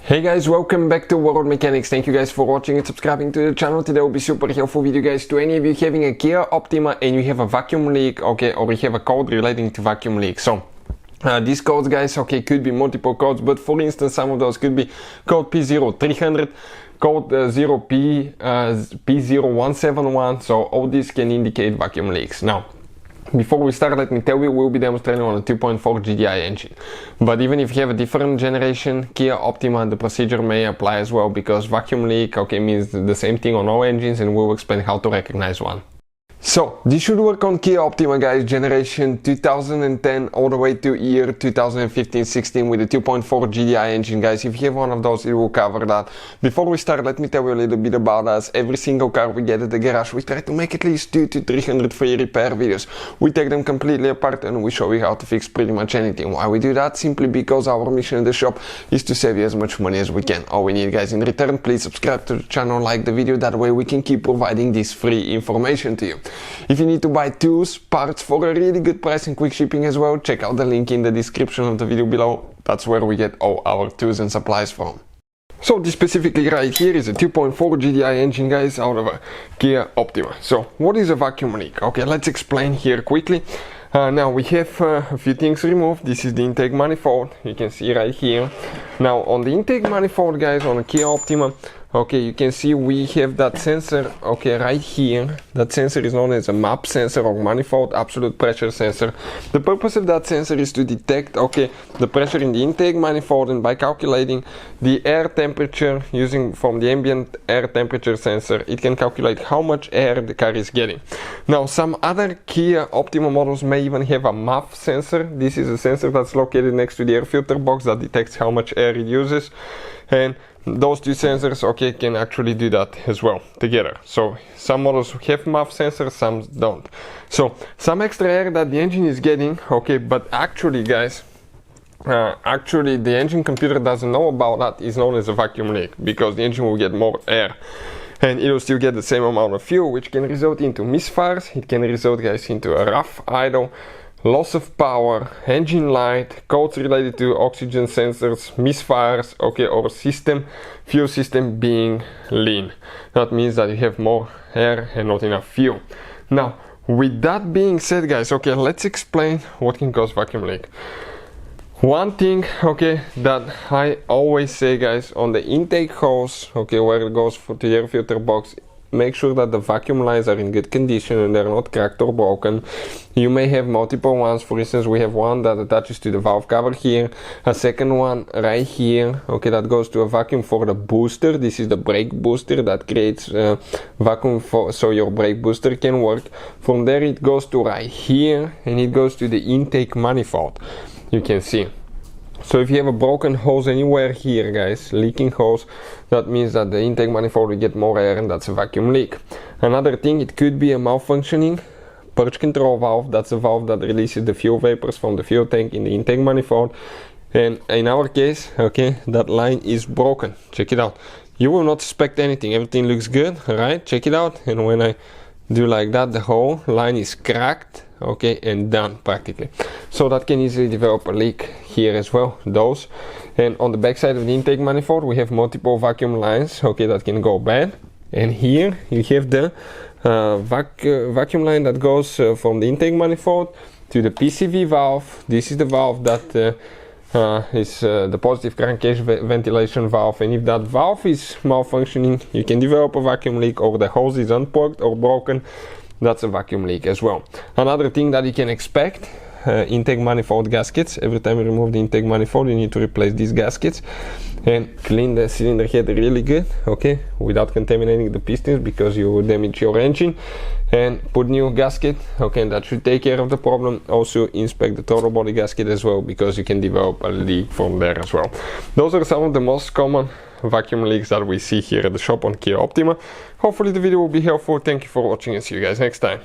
Hey guys, welcome back to World Mechanics. Thank you guys for watching and subscribing to the channel. Today will be super helpful video guys to any of you having a Kia Optima and you have a vacuum leak, okay, or you have a code relating to vacuum leak. So these codes guys, okay, could be multiple codes, but for instance some of those could be code P0300, code P0171, so all these can indicate vacuum leaks. Now, before we start, let me tell you, we'll be demonstrating on a 2.4 GDI engine. But even if you have a different generation Kia Optima, the procedure may apply as well, because vacuum leak, okay, means the same thing on all engines, and we'll explain how to recognize one. So, this should work on Kia Optima guys, generation 2010 all the way to year 2015-16 with a 2.4 GDI engine guys. If you have one of those, it will cover that. Before we start, let me tell you a little bit about us. Every single car we get at the garage, we try to make at least 200 to 300 free repair videos. We take them completely apart and we show you how to fix pretty much anything. Why we do that? Simply because our mission in the shop is to save you as much money as we can. All we need guys in return, please subscribe to the channel, like the video, that way we can keep providing this free information to you. If you need to buy tools, parts for a really good price and quick shipping as well, check out the link in the description of the video below. That's where we get all our tools and supplies from. So this specifically right here is a 2.4 GDI engine guys out of a Kia Optima. So what is a vacuum leak? Okay, let's explain here quickly. Now we have a few things removed. This is the intake manifold, you can see right here. Now on the intake manifold guys, on a Kia Optima, okay, you can see we have that sensor, okay, right here. That sensor is known as a MAP sensor or manifold absolute pressure sensor. The purpose of that sensor is to detect, okay, the pressure in the intake manifold, and by calculating the air temperature using from the ambient air temperature sensor, it can calculate how much air the car is getting. Now some other Kia Optima models may even have a MAF sensor. This is a sensor that's located next to the air filter box that detects how much air it uses, and those two sensors, okay, can actually do that as well together. So some models have MAF sensors, some don't. So some extra air that the engine is getting, okay, but actually guys, actually the engine computer doesn't know about that, is known as a vacuum leak, because the engine will get more air and it will still get the same amount of fuel, which can result into misfires. It can result guys into a rough idle, loss of power, engine light, codes related to oxygen sensors, misfires, okay, or fuel system being lean. That means that you have more air and not enough fuel. Now, with that being said guys, okay, let's explain what can cause vacuum leak. One thing, okay, that I always say guys, on the intake hose, okay, where it goes to the air filter box, make sure that the vacuum lines are in good condition and they're not cracked or broken. You may have multiple ones. For instance, we have one that attaches to the valve cover here, a second one right here, okay, that goes to a vacuum for the booster. This is the brake booster that creates vacuum so your brake booster can work. From there it goes to right here and it goes to the intake manifold, you can see. So if you have a broken hose anywhere here guys, leaking hose, that means that the intake manifold will get more air and that's a vacuum leak. Another thing, it could be a malfunctioning purge control valve. That's a valve that releases the fuel vapors from the fuel tank in the intake manifold. And in our case, okay, that line is broken. Check it out. You will not suspect anything, everything looks good, right? Check it out. And when I do like that, the whole line is cracked, okay, and done practically. So that can easily develop a leak here as well, those. And on the back side of the intake manifold we have multiple vacuum lines, okay, that can go bad. And here you have the vacuum line that goes from the intake manifold to the PCV valve. This is the valve that is the positive crankcase ventilation valve, and if that valve is malfunctioning, you can develop a vacuum leak, or the hose is unplugged or broken. That's a vacuum leak as well. Another thing that you can expect, intake manifold gaskets. Every time you remove the intake manifold, you need to replace these gaskets and clean the cylinder head really good, okay, without contaminating the pistons, because you will damage your engine. And put new gasket, okay, and that should take care of the problem. Also inspect the throttle body gasket as well, because you can develop a leak from there as well. Those are some of the most common vacuum leaks that we see here at the shop on Kia Optima. Hopefully the video will be helpful. Thank you for watching and see you guys next time.